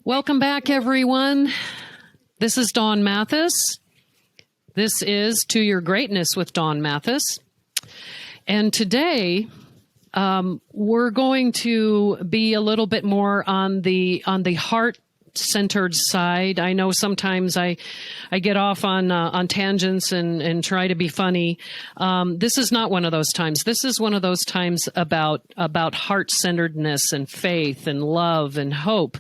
Welcome back, everyone. This is Dawn Mathis. This is To Your Greatness with Dawn Mathis. And today, we're going to be a little bit more on the heart-centered side. I know sometimes I get off on tangents and try to be funny. This is not one of those times. This is one of those times about heart-centeredness and faith and love and hope,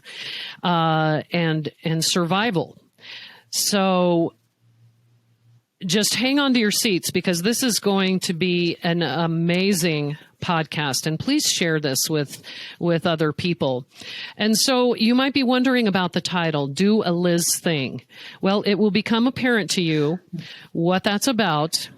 and survival. So just hang on to your seats, because this is going to be an amazing podcast, and please share this with other people. And so you might be wondering about the title, Do a Liz Thing. Well, it will become apparent to you what that's about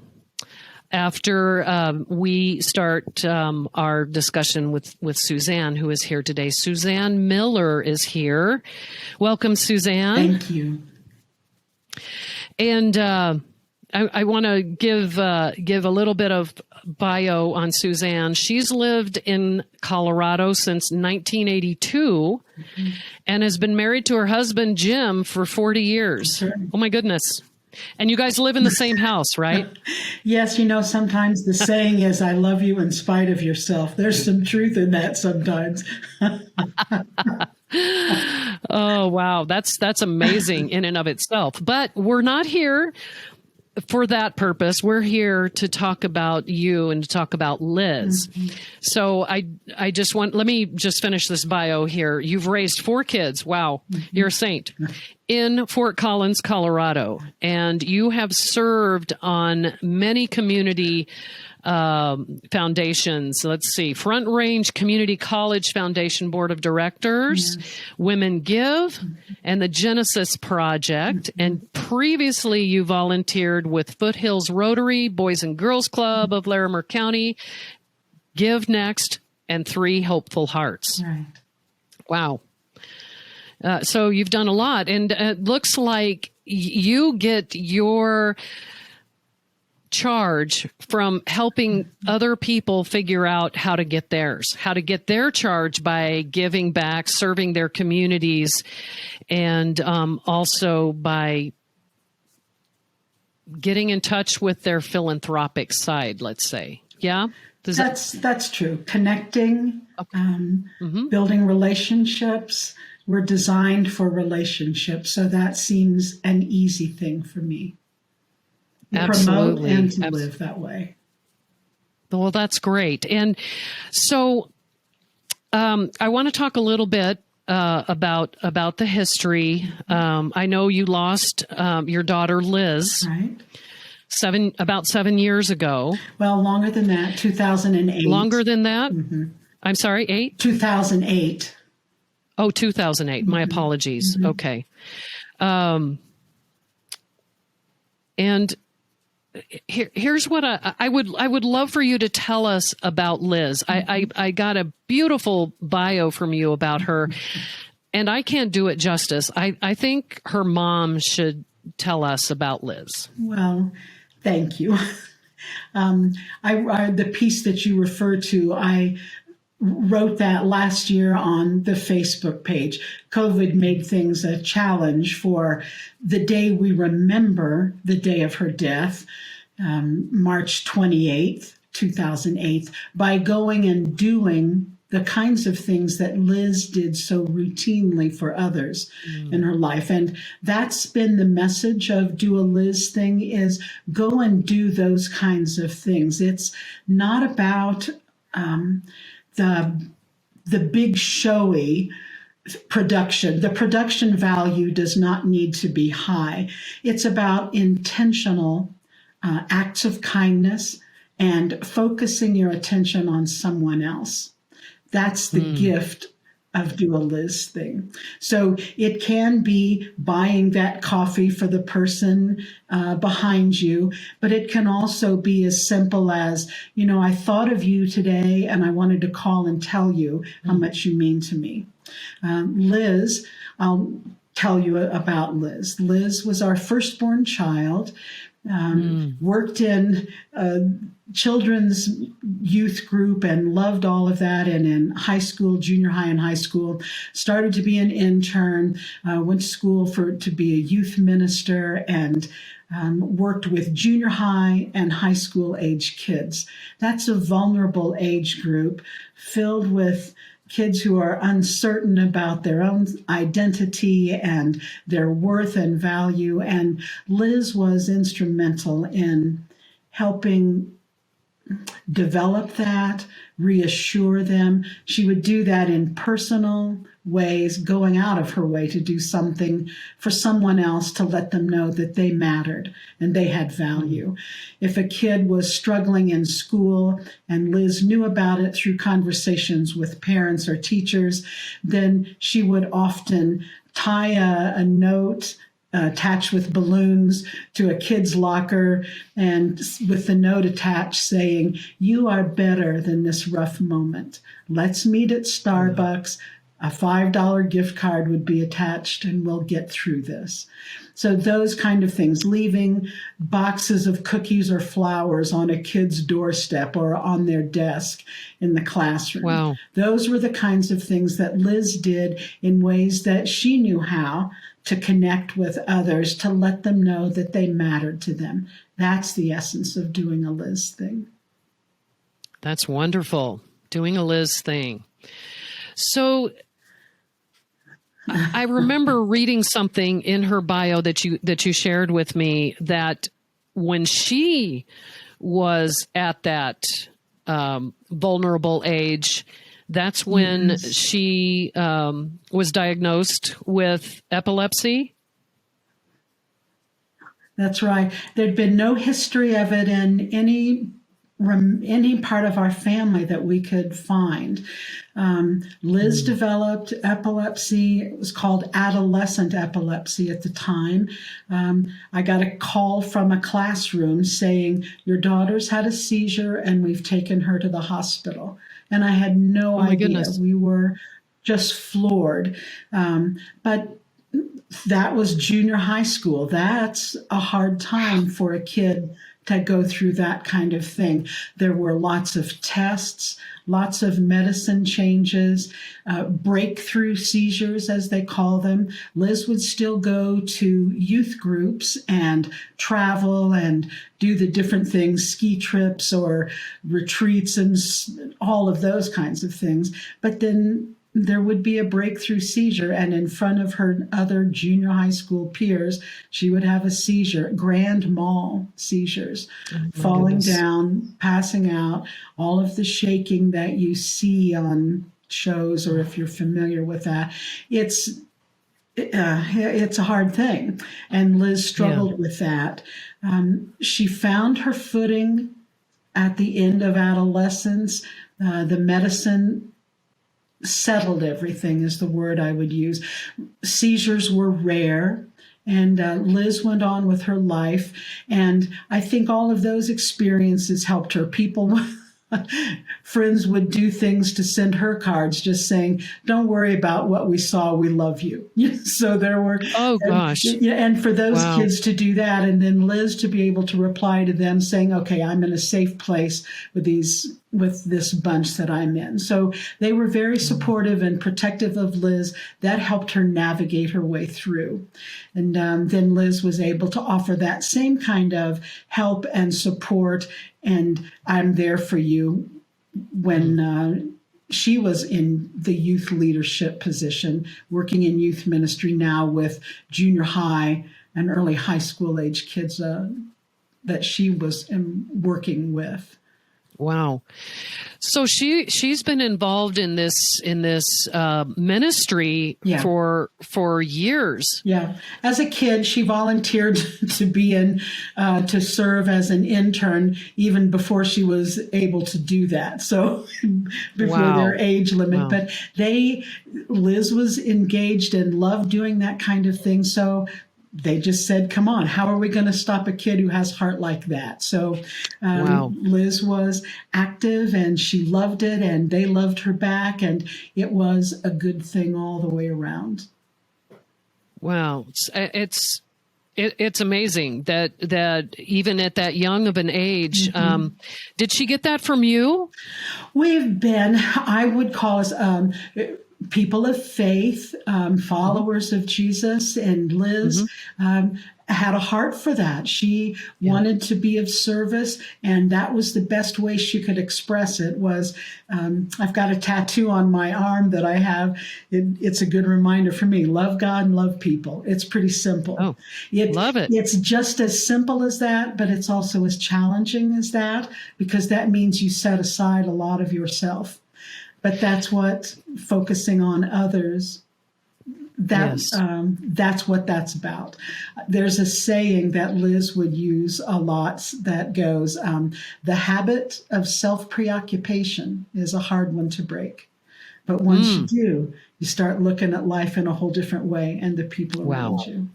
after we start our discussion with Suzanne, who is here today. Suzanne Miller is here. Welcome, Suzanne. Thank you. And I want to give a little bit of bio on Suzanne. She's lived in Colorado since 1982, and has been married to her husband, Jim, for 40 years. Sure. Oh, my goodness. And you guys live in the same house, right? Yes. Sometimes the saying is, I love you in spite of yourself. There's some truth in that sometimes. Oh, wow. That's amazing in and of itself. But we're not here for that purpose. We're here to talk about you and to talk about Liz. Mm-hmm. So let me just finish this bio here. You've raised 4 kids. Wow. Mm-hmm. You're a saint. In Fort Collins, Colorado. And you have served on many community foundations. Let's see, Front Range Community College Foundation Board of Directors, yes. Women Give, and the Genesis Project. And previously you volunteered with Foothills Rotary, Boys and Girls Club of Larimer County, Give Next, and 3 Hopeful Hearts. Right. Wow. So you've done a lot, and it looks like you get your charge from helping other people figure out how to get theirs, how to get their charge by giving back, serving their communities, and also by getting in touch with their philanthropic side, let's say. Yeah? That's true. Connecting, building relationships. We're designed for relationships, so that seems an easy thing for me. Absolutely. Promote and to live that way. Well, that's great. And so I want to talk a little bit about the history. I know you lost your daughter, Liz, right? About 7 years ago. Well, longer than that, 2008. Longer than that? Mm-hmm. I'm sorry, 8? 2008. Oh, 2008. Mm-hmm. My apologies. Mm-hmm. Okay. And here's what I would love for you to tell us about Liz. Mm-hmm. I got a beautiful bio from you about her, and I can't do it justice. I think her mom should tell us about Liz. Well, thank you. The piece that you refer to, I wrote that last year on the Facebook page. COVID made things a challenge for the day we remember the day of her death, March 28th, 2008, by going and doing the kinds of things that Liz did so routinely for others in her life. And that's been the message of Do a Liz Thing, is go and do those kinds of things. It's not about the big showy production. The production value does not need to be high. It's about intentional acts of kindness and focusing your attention on someone else. That's the gift of Do a Liz Thing. So it can be buying that coffee for the person behind you, but it can also be as simple as, I thought of you today and I wanted to call and tell you how much you mean to me. Liz, I'll tell you about Liz. Liz was our firstborn child. worked in children's youth group and loved all of that. And in high school, junior high and high school, started to be an intern, went to school to be a youth minister, and worked with junior high and high school age kids. That's a vulnerable age group filled with kids who are uncertain about their own identity and their worth and value. And Liz was instrumental in helping develop that, reassure them. She would do that in personal ways, going out of her way to do something for someone else to let them know that they mattered and they had value. If a kid was struggling in school and Liz knew about it through conversations with parents or teachers, then she would often tie a note attached with balloons to a kid's locker, and with the note attached saying, "You are better than this rough moment. Let's meet at Starbucks. A $5 gift card would be attached and we'll get through this." So those kind of things, leaving boxes of cookies or flowers on a kid's doorstep or on their desk in the classroom. Wow. Those were the kinds of things that Liz did in ways that she knew how to connect with others, to let them know that they mattered to them. That's the essence of doing a Liz thing. That's wonderful. Doing a Liz thing. So I remember reading something in her bio that you shared with me, that when she was at that vulnerable age, that's when she was diagnosed with epilepsy. That's right. There'd been no history of it in any part of our family that we could find. Liz developed epilepsy. It was called adolescent epilepsy at the time. I got a call from a classroom saying, "Your daughter's had a seizure and we've taken her to the hospital." And I had no idea. Goodness. We were just floored. But that was junior high school. That's a hard time for a kid to go through that kind of thing. There were lots of tests, lots of medicine changes, breakthrough seizures, as they call them. Liz would still go to youth groups and travel and do the different things, ski trips or retreats and all of those kinds of things. But then there would be a breakthrough seizure, and in front of her other junior high school peers, she would have a seizure, grand mal seizures, falling down, passing out, all of the shaking that you see on shows, or if you're familiar with that. It's a hard thing, and Liz struggled with that. She found her footing at the end of adolescence. The medicine settled everything, is the word I would use. Seizures were rare, and Liz went on with her life. And I think all of those experiences helped her. Friends would do things to send her cards just saying, "Don't worry about what we saw, we love you." So there were, and for those kids to do that, and then Liz to be able to reply to them saying, "Okay, I'm in a safe place with this bunch that I'm in." So they were very supportive and protective of Liz. That helped her navigate her way through. And then Liz was able to offer that same kind of help and support, and "I'm there for you," when she was in the youth leadership position, working in youth ministry now with junior high and early high school age kids that she was working with. Wow. So she's been involved in this ministry for years. Yeah. As a kid, she volunteered to serve as an intern even before she was able to do that. So before their age limit, but Liz was engaged and loved doing that kind of thing. So they just said, "Come on, how are we going to stop a kid who has heart like that?" So Liz was active, and she loved it, and they loved her back, and it was a good thing all the way around. Wow. It's It's amazing that even at that young of an age, did she get that from you? We've been, I would call us people of faith, followers of Jesus, and Liz had a heart for that. She wanted to be of service, and that was the best way she could express it. Was I've got a tattoo on my arm that I have. It's a good reminder for me: love God and love people. It's pretty simple. Oh, love it. It's just as simple as that, but it's also as challenging as that, because that means you set aside a lot of yourself. But that's what focusing on others, that's what that's about. There's a saying that Liz would use a lot that goes, the habit of self-preoccupation is a hard one to break. But once you do, you start looking at life in a whole different way and the people around you.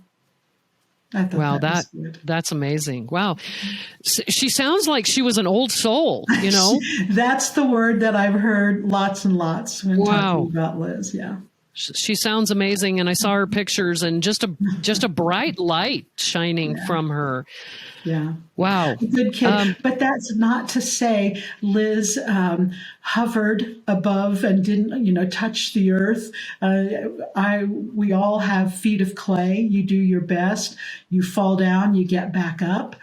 I thought that was good. That's amazing. Wow. She sounds like she was an old soul, you know? That's the word that I've heard lots and lots when talking about Liz. Yeah. She sounds amazing, and I saw her pictures, and just a bright light shining from her. Yeah. Wow. Good kid. But that's not to say Liz hovered above and didn't, touch the earth. We all have feet of clay. You do your best. You fall down, you get back up.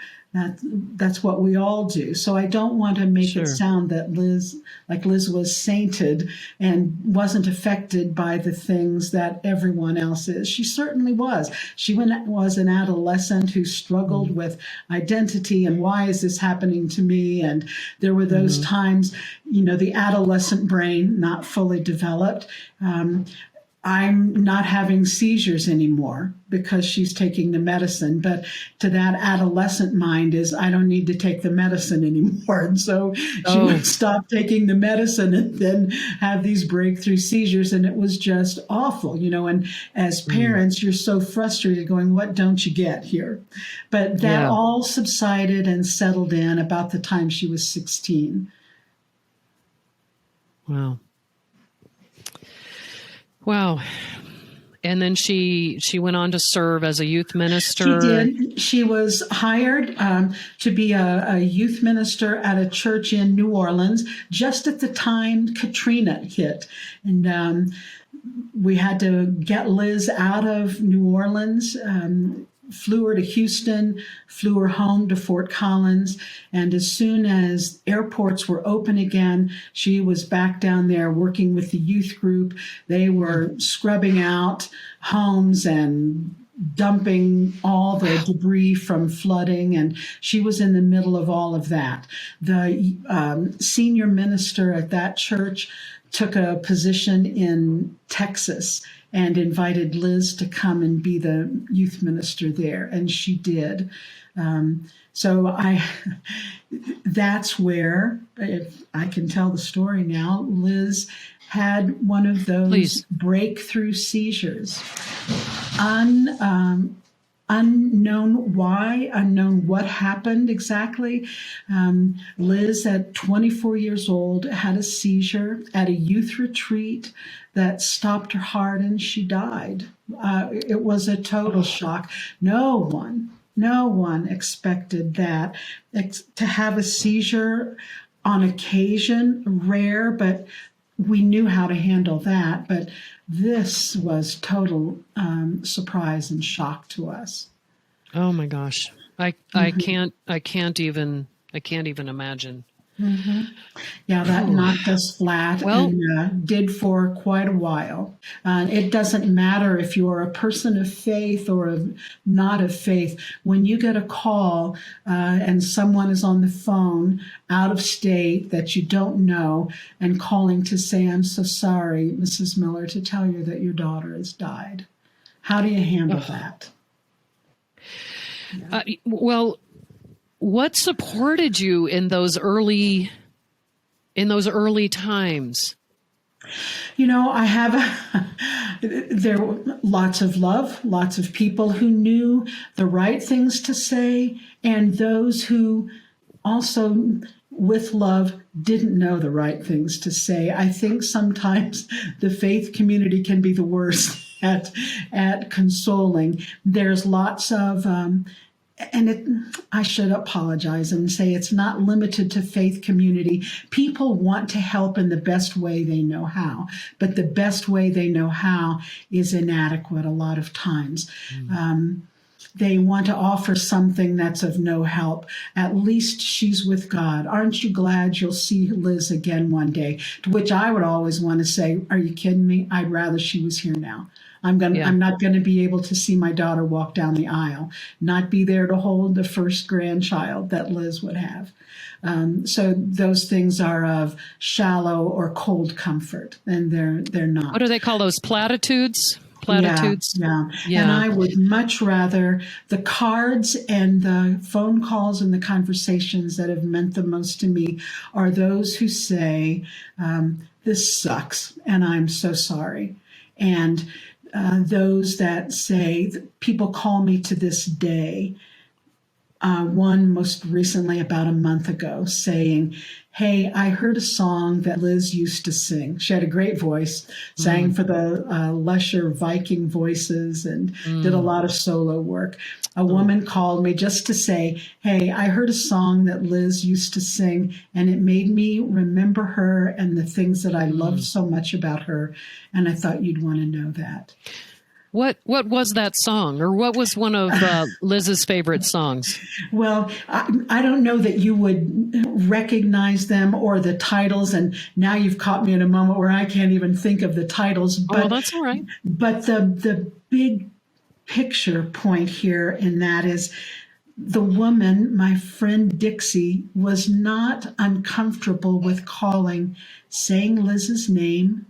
That's what we all do. So I don't want to make it sound that Liz was sainted and wasn't affected by the things that everyone else is. She certainly was. She was an adolescent who struggled with identity and why is this happening to me? And there were those times, the adolescent brain not fully developed. I'm not having seizures anymore because she's taking the medicine. But to that adolescent mind is, I don't need to take the medicine anymore. And so she would stop taking the medicine and then have these breakthrough seizures. And it was just awful, and as parents, you're so frustrated going, what don't you get here? But that all subsided and settled in about the time she was 16. Wow. And then she went on to serve as a youth minister. She did. She was hired to be a youth minister at a church in New Orleans just at the time Katrina hit. And we had to get Liz out of New Orleans, flew her to Houston, flew her home to Fort Collins. And as soon as airports were open again, she was back down there working with the youth group. They were scrubbing out homes and dumping all the debris from flooding, and she was in the middle of all of that. The senior minister at that church took a position in Texas and invited Liz to come and be the youth minister there, and she did. That's where, if I can tell the story now, Liz had one of those breakthrough seizures. Unknown why, unknown what happened exactly. Liz, at 24 years old, had a seizure at a youth retreat that stopped her heart and she died. It was a total shock. No one expected that. To have a seizure on occasion, rare, but we knew how to handle that. But this was total surprise and shock to us. Oh my gosh. I can't even imagine. Mm-hmm. Yeah, that knocked us flat and did for quite a while. It doesn't matter if you're a person of faith or not of faith. When you get a call and someone is on the phone out of state that you don't know and calling to say, I'm so sorry, Mrs. Miller, to tell you that your daughter has died. How do you handle that? What supported you in those early times? I have there were lots of love, lots of people who knew the right things to say, and those who also, with love, didn't know the right things to say. I think sometimes the faith community can be the worst. at consoling. There's lots of I should apologize and say it's not limited to faith community. People want to help in the best way they know how, but the best way they know how is inadequate a lot of times. They want to offer something that's of no help. At least she's with God. Aren't you glad you'll see Liz again one day? To which I would always want to say, are you kidding me? I'd rather she was here now. I'm not going to be able to see my daughter walk down the aisle, not be there to hold the first grandchild that Liz would have. So those things are of shallow or cold comfort, and they're not. What do they call those? Platitudes? Yeah. And I would much rather the cards and the phone calls and the conversations that have meant the most to me are those who say, this sucks and I'm so sorry. And those that say, people call me to this day. One most recently about a month ago saying, hey, I heard a song that Liz used to sing. She had a great voice, sang for the Lesher Viking Voices and did a lot of solo work. A woman called me just to say, hey, I heard a song that Liz used to sing and it made me remember her and the things that I loved so much about her. And I thought you'd want to know that. What was that song, or what was one of Liz's favorite songs? Well, I don't know that you would recognize them or the titles, and now you've caught me in a moment where I can't even think of the titles. But that's all right. But the big picture point here in that is the woman, my friend Dixie, was not uncomfortable with saying Liz's name.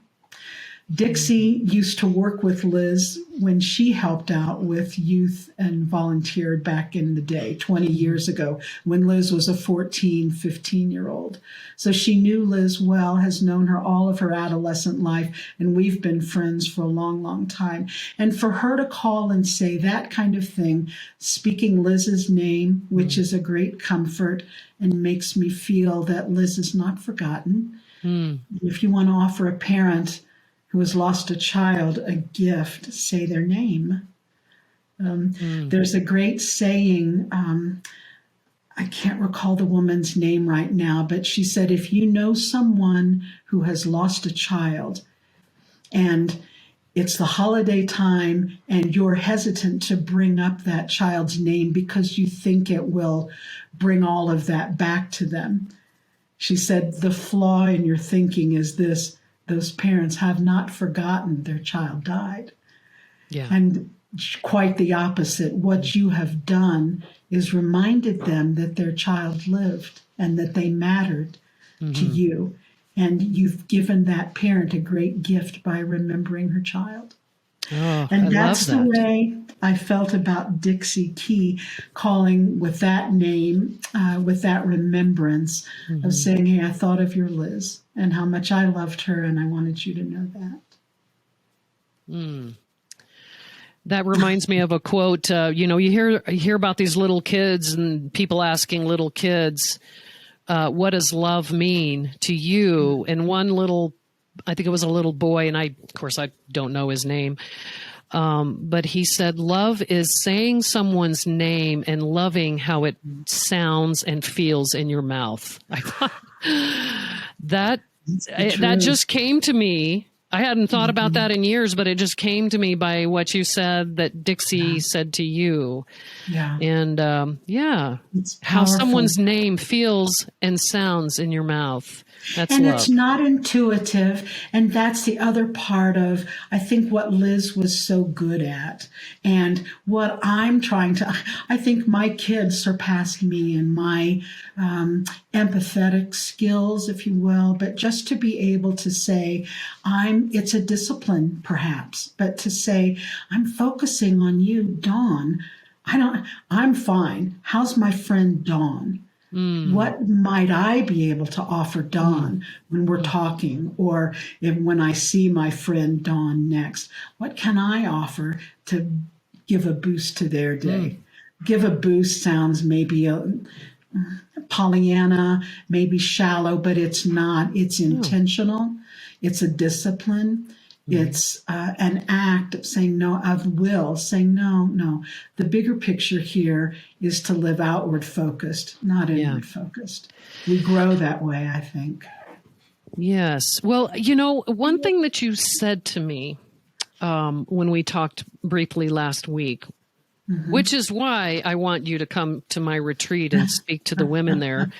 Dixie used to work with Liz when she helped out with youth and volunteered back in the day, 20 years ago, when Liz was a 14, 15-year-old. So she knew Liz well, has known her all of her adolescent life, and we've been friends for a long, long time. And for her to call and say that kind of thing, speaking Liz's name, which is a great comfort and makes me feel that Liz is not forgotten. If you want to offer a parent who has lost a child a gift, say their name. There's a great saying, I can't recall the woman's name right now, but she said, if you know someone who has lost a child and it's the holiday time and you're hesitant to bring up that child's name because you think it will bring all of that back to them. She said, the flaw in your thinking is this: those parents have not forgotten their child died. Yeah. And quite the opposite. What you have done is reminded them that their child lived and that they mattered to you. And you've given that parent a great gift by remembering her child. Oh, and I that's love that. The way I felt about Dixie Key, calling with that name, with that remembrance of saying, hey, I thought of your Liz and how much I loved her, and I wanted you to know that. That reminds me of a quote. You hear about these little kids and people asking little kids, what does love mean to you? And I think it was a little boy, and of course, I don't know his name. But he said, love is saying someone's name and loving how it sounds and feels in your mouth. I thought that just came to me. I hadn't thought about that in years, but it just came to me by what you said that Dixie said to you. Yeah. And how someone's name feels and sounds in your mouth. That's and love. It's not intuitive. And that's the other part of, I think, what Liz was so good at. And what I'm I think my kids surpassed me in my empathetic skills, if you will. But just to be able to say, it's a discipline, perhaps, but to say, I'm focusing on you, Dawn. I'm fine. How's my friend Dawn? What might I be able to offer Dawn when we're talking, or when I see my friend Dawn next? What can I offer to give a boost to their day? Give a boost sounds maybe a Pollyanna, maybe shallow, but it's not. It's intentional. It's a discipline. It's an act of saying no, of will, saying no. The bigger picture here is to live outward focused, not inward focused. We grow that way, I think. Yes. Well, one thing that you said to me when we talked briefly last week, which is why I want you to come to my retreat and speak to the women there.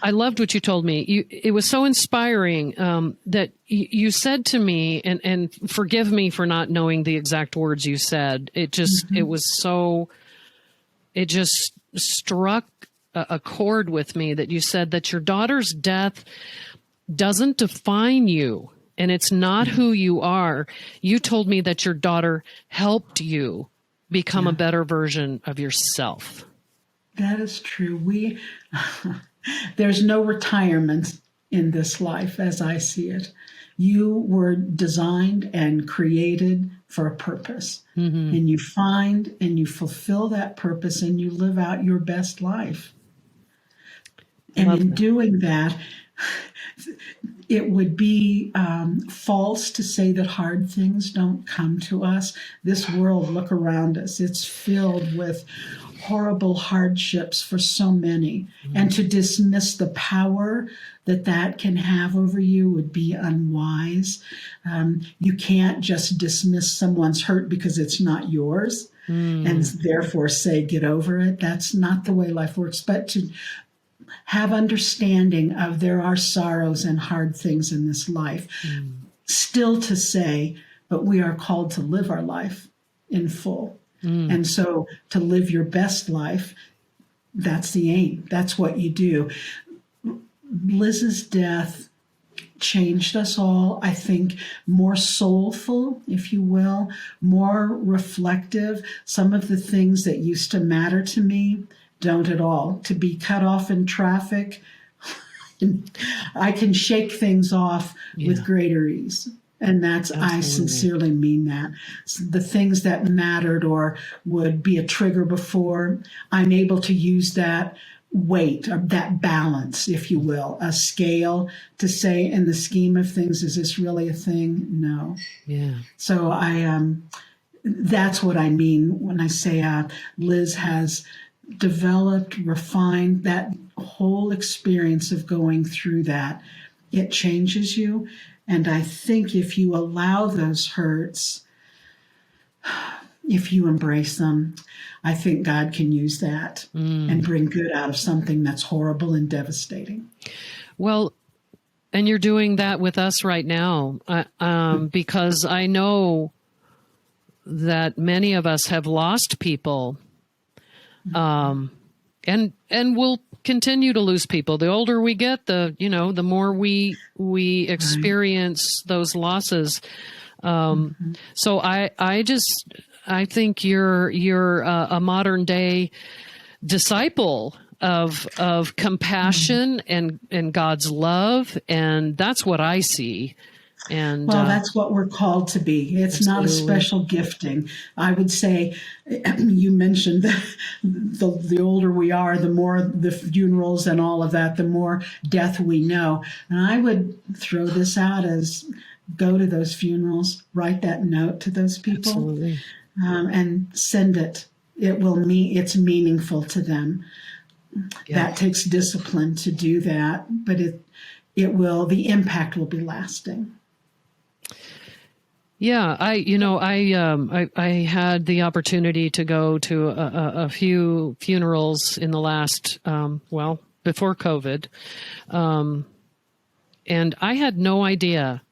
I loved what you told me. It was so inspiring that you said to me, and forgive me for not knowing the exact words you said. It just struck a chord with me that you said that your daughter's death doesn't define you, and it's not who you are. You told me that your daughter helped you become a better version of yourself. That is true. There's no retirement in this life as I see it. You were designed and created for a purpose. And you find and you fulfill that purpose and you live out your best life. And in doing that, it would be false to say that hard things don't come to us. This world, look around us. It's filled with horrible hardships for so many. And to dismiss the power that can have over you would be unwise. You can't just dismiss someone's hurt because it's not yours and therefore say, get over it. That's not the way life works. But to have understanding of there are sorrows and hard things in this life. Still to say, but we are called to live our life in full. And so to live your best life, that's the aim. That's what you do. Liz's death changed us all, I think, more soulful, if you will, more reflective. Some of the things that used to matter to me don't at all. To be cut off in traffic, I can shake things off with greater ease. And that's, absolutely. I sincerely mean that. The things that mattered or would be a trigger before, I'm able to use that weight, or that balance, if you will, a scale to say, in the scheme of things, is this really a thing? No. Yeah. So that's what I mean when I say Liz has developed, refined that whole experience of going through that. It changes you. And I think if you allow those hurts, if you embrace them, I think God can use that and bring good out of something that's horrible and devastating. Well, and you're doing that with us right now, because I know that many of us have lost people, and we'll continue to lose people. The older we get, the more we experience those losses. So I think you're a modern day disciple of compassion and God's love, and that's what I see. And that's what we're called to be. It's absolutely. Not a special gifting. I would say, you mentioned the older we are, the more the funerals and all of that, the more death we know. And I would throw this out as, go to those funerals, write that note to those people, absolutely. And send it. It's meaningful to them. Yeah. That takes discipline to do that, but the impact will be lasting. Yeah, I had the opportunity to go to a few funerals in the last, before COVID, and I had no idea.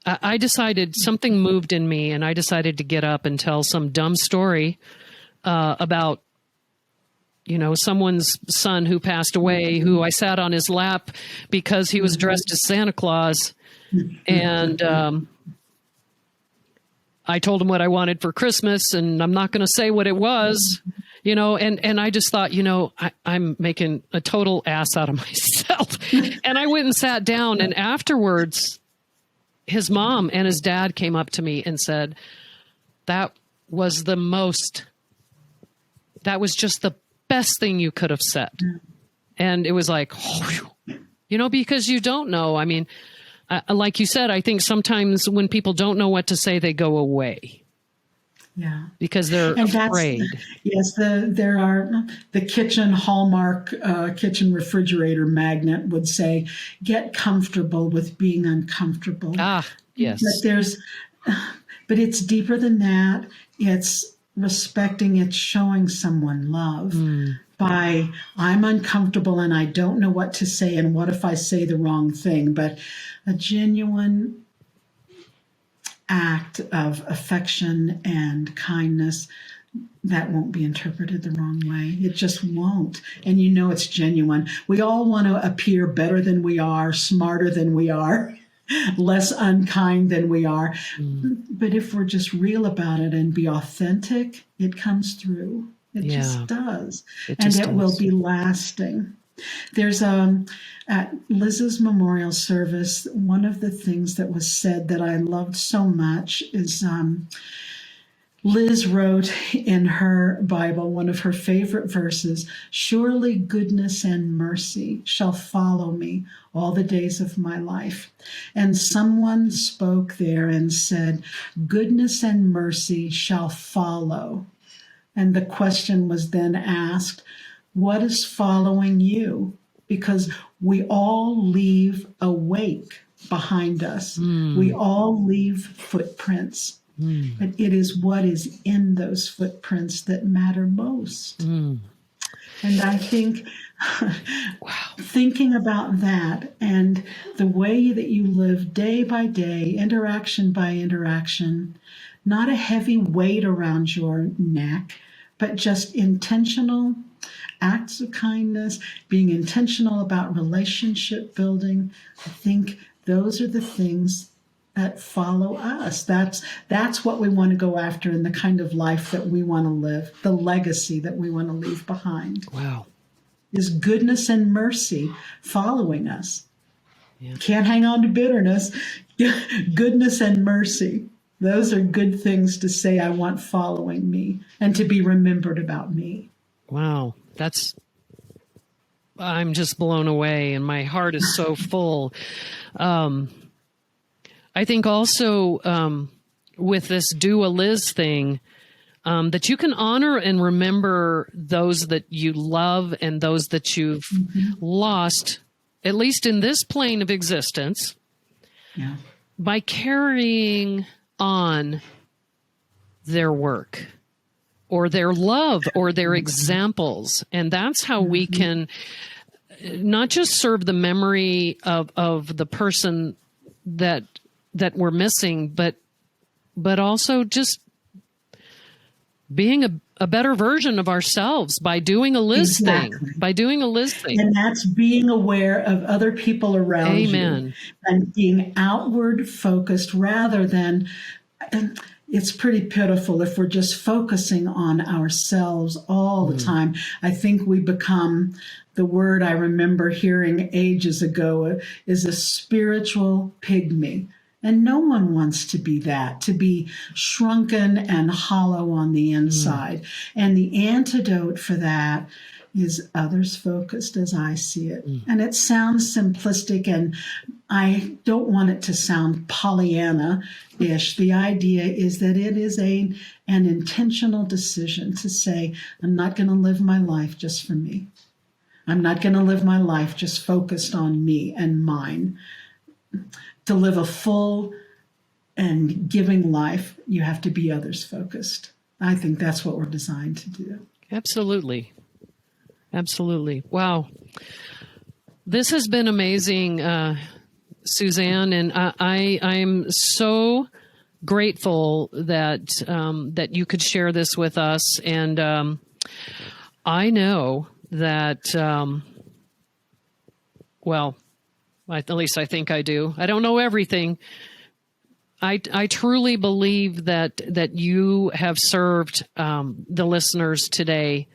I decided something moved in me, and I decided to get up and tell some dumb story about, someone's son who passed away, who I sat on his lap because he was dressed as Santa Claus, and I told him what I wanted for Christmas, and I'm not going to say what it was, and I just thought, I'm making a total ass out of myself. And I went and sat down, and afterwards, his mom and his dad came up to me and said, that was just the best thing you could have said. And it was like, because you don't know. I mean, like you said, I think sometimes when people don't know what to say, they go away. Yeah. Because they're afraid. Yes, there are the kitchen hallmark, kitchen refrigerator magnet would say, get comfortable with being uncomfortable. Ah, yes. But it's deeper than that. It's respecting, it's showing someone love by, I'm uncomfortable and I don't know what to say, and what if I say the wrong thing? But a genuine act of affection and kindness that won't be interpreted the wrong way. It just won't. And you know it's genuine. We all want to appear better than we are, smarter than we are, less unkind than we are. But if we're just real about it and be authentic, it comes through. It just does. It will be lasting. There's at Liz's memorial service, one of the things that was said that I loved so much is Liz wrote in her Bible, one of her favorite verses, surely goodness and mercy shall follow me all the days of my life. And someone spoke there and said, goodness and mercy shall follow. And the question was then asked, what is following you? Because we all leave a wake behind us. We all leave footprints. But it is what is in those footprints that matter most. And I think thinking about that and the way that you live day by day, interaction by interaction, not a heavy weight around your neck, but just intentional acts of kindness, being intentional about relationship building. I think those are the things that follow us. That's what we want to go after in the kind of life that we want to live, the legacy that we want to leave behind. Wow. Is goodness and mercy following us. Yeah. Can't hang on to bitterness. Goodness and mercy. Those are good things to say I want following me and to be remembered about me. Wow. I'm just blown away and my heart is so full. I think also with this Do a Liz thing, that you can honor and remember those that you love and those that you've lost, at least in this plane of existence, by carrying on their work or their love or their examples. And that's how we can not just serve the memory of the person that we're missing, but also just being a better version of ourselves by doing a Liz thing, And that's being aware of other people around you and being outward focused rather than, and it's pretty pitiful if we're just focusing on ourselves all the time. I think we become, the word I remember hearing ages ago is a spiritual pygmy. And no one wants to be that, to be shrunken and hollow on the inside. And the antidote for that is others focused as I see it. And it sounds simplistic, and I don't want it to sound Pollyanna-ish. The idea is that it is an intentional decision to say, I'm not going to live my life just for me. I'm not going to live my life just focused on me and mine. To live a full and giving life, you have to be others focused. I think that's what we're designed to do. Absolutely. Absolutely. Wow. This has been amazing, Suzanne, and I'm so grateful that you could share this with us. And I know that, at least I think I do. I don't know everything. I truly believe that you have served the listeners today,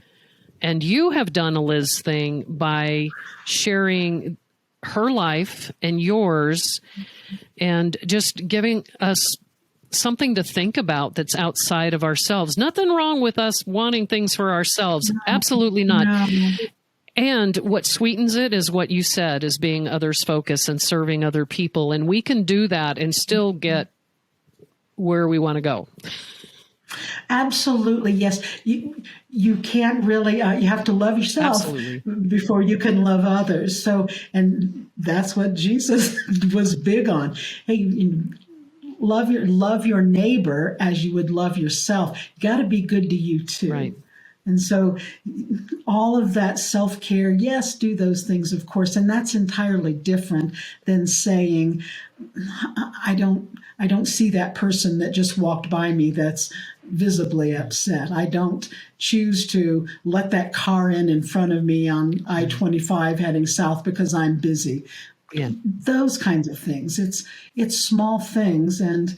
and you have done a Liz thing by sharing her life and yours, and just giving us something to think about that's outside of ourselves. Nothing wrong with us wanting things for ourselves. Absolutely not. No. And what sweetens it is what you said, is being others focused and serving other people. And we can do that and still get where we want to go. Absolutely, yes. You can't really, you have to love yourself Absolutely. before you can love others. So, and that's what Jesus was big on. Hey, love your neighbor as you would love yourself. You got to be good to you too. Right. And so all of that self-care, yes, do those things, of course. And that's entirely different than saying, I don't see that person that just walked by me that's visibly upset. I don't choose to let that car in front of me on I-25 heading south because I'm busy. Yeah. Those kinds of things. It's small things, and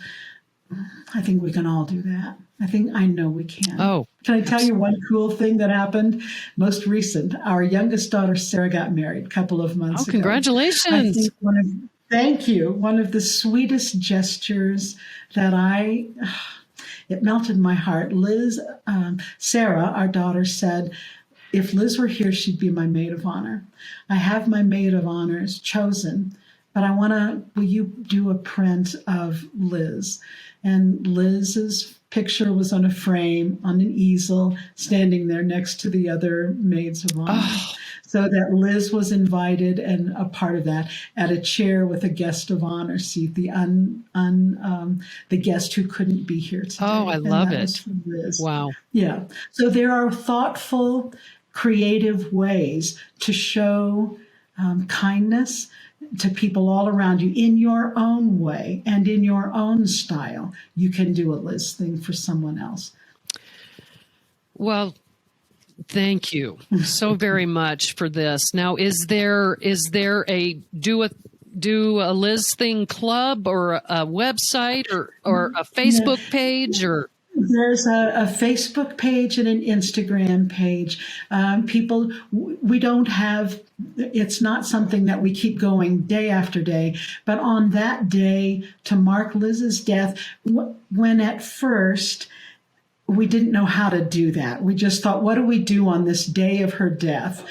I think we can all do that. I know we can. Oh, can I tell you one cool thing that happened? Most recent, our youngest daughter, Sarah, got married a couple of months ago. Congratulations. I think thank you. One of the sweetest gestures that it melted my heart. Sarah, our daughter, said, if Liz were here, she'd be my maid of honor. I have my maid of honors chosen, but will you do a print of Liz? And Liz's picture was on a frame on an easel, standing there next to the other maids of honor. Oh. So that Liz was invited and a part of that at a chair with a guest of honor seat, the guest who couldn't be here today. Oh, I love it. Was for Liz. Wow. Yeah. So there are thoughtful, creative ways to show kindness to people all around you in your own way and in your own style. You can do a Liz thing for someone else. Well, thank you so very much for this. Now, is there a do a Liz thing club or a website or a Facebook page or? There's a Facebook page and an Instagram page. We don't have, it's not something that we keep going day after day, but on that day to mark Liz's death, when at first we didn't know how to do that. We just thought, what do we do on this day of her death?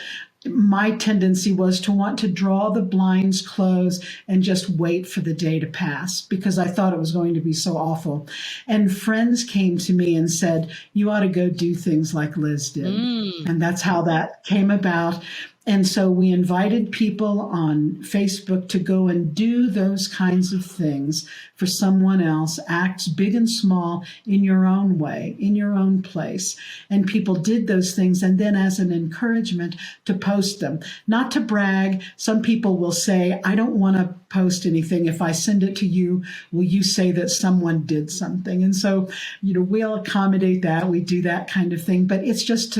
My tendency was to want to draw the blinds closed and just wait for the day to pass because I thought it was going to be so awful. And friends came to me and said, you ought to go do things like Liz did. And that's how that came about. And so we invited people on Facebook to go and do those kinds of things for someone else, acts big and small in your own way, in your own place. And people did those things. And then as an encouragement to post them, not to brag. Some people will say, I don't want to post anything. If I send it to you, will you say that someone did something? And so, we'll accommodate that. We do that kind of thing. But it's just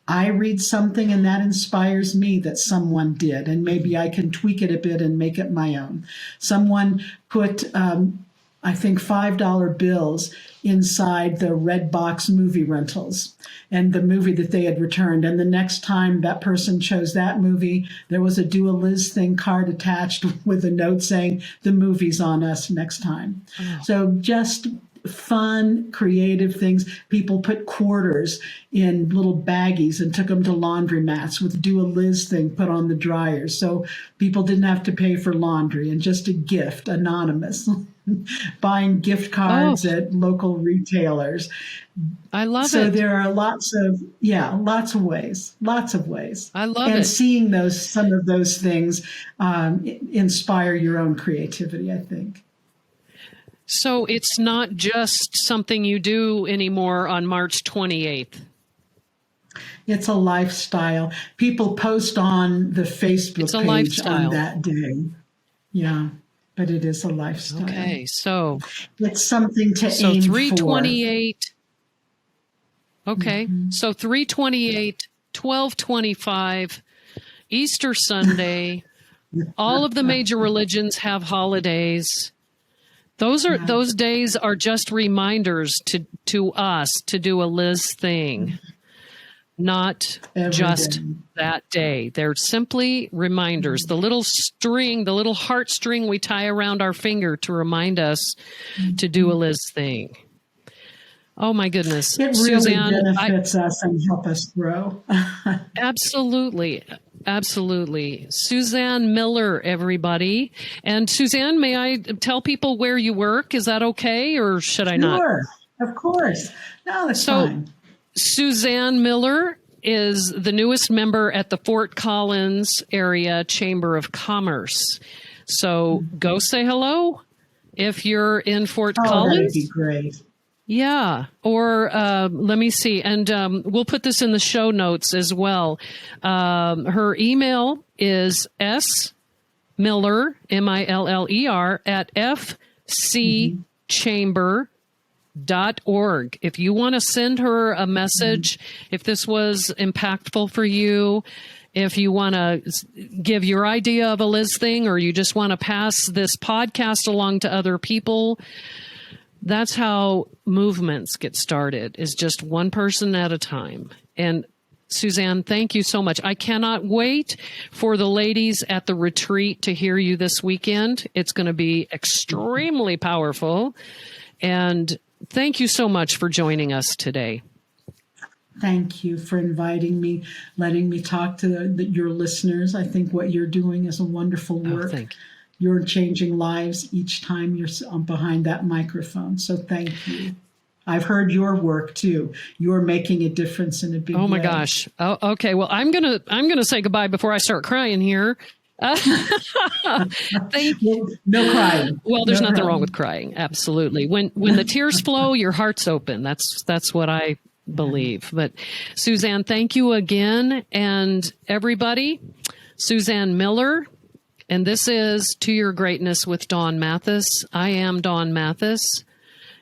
I read something and that inspires me that someone did, and maybe I can tweak it a bit and make it my own. Someone put, I think, $5 bills inside the red box movie rentals and the movie that they had returned. And the next time that person chose that movie, there was a Do a Liz Thing card attached with a note saying, the movie's on us next time. Oh. So just fun, creative things. People put quarters in little baggies and took them to laundromats with Do a Liz Thing put on the dryer. So people didn't have to pay for laundry, and just a gift, anonymous, buying gift cards at local retailers. I love it. So there are lots of ways. I love it. And seeing some of those things inspire your own creativity, I think. So it's not just something you do anymore on March 28th. It's a lifestyle. People post on the Facebook page lifestyle. On that day. Yeah, but it is a lifestyle. Okay, so it's something to aim 328. Okay, so 328, 12/25, Easter Sunday. All of the major religions have holidays. Those days are just reminders to us to do a Liz thing, not just that day. They're simply reminders. The little heartstring we tie around our finger to remind us to do a Liz thing. Oh my goodness. It really Suzanne, benefits us and help us grow. absolutely. Absolutely. Suzanne Miller, everybody. And Suzanne, may I tell people where you work? Is that okay, or should I not? Sure, of course. No, that's fine. Suzanne Miller is the newest member at the Fort Collins Area Chamber of Commerce. So go say hello if you're in Fort Collins. That'd be great. Yeah. Or let me see. And we'll put this in the show notes as well. Her email is smiller, Miller, at fcchamber.org. If you want to send her a message, if this was impactful for you, if you want to give your idea of a Liz thing, or you just want to pass this podcast along to other people, that's how movements get started, is just one person at a time. And Suzanne, thank you so much. I cannot wait for the ladies at the retreat to hear you this weekend. It's going to be extremely powerful. And thank you so much for joining us today. Thank you for inviting me, letting me talk to your listeners. I think what you're doing is a wonderful work. Thank you. You're changing lives each time you're behind that microphone. So thank you. I've heard your work too. You're making a difference in a big way. Oh my gosh. Oh, okay. Well, I'm gonna say goodbye before I start crying here. Thank you. No crying. Well, there's No nothing crying. wrong with crying. Absolutely. When the tears flow, your heart's open. That's what I believe. But Suzanne, thank you again, and everybody. Suzanne Miller. And this is To Your Greatness with Dawn Mathis. I am Dawn Mathis,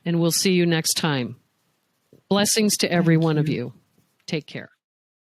and we'll see you next time. Blessings to every one of you. Take care.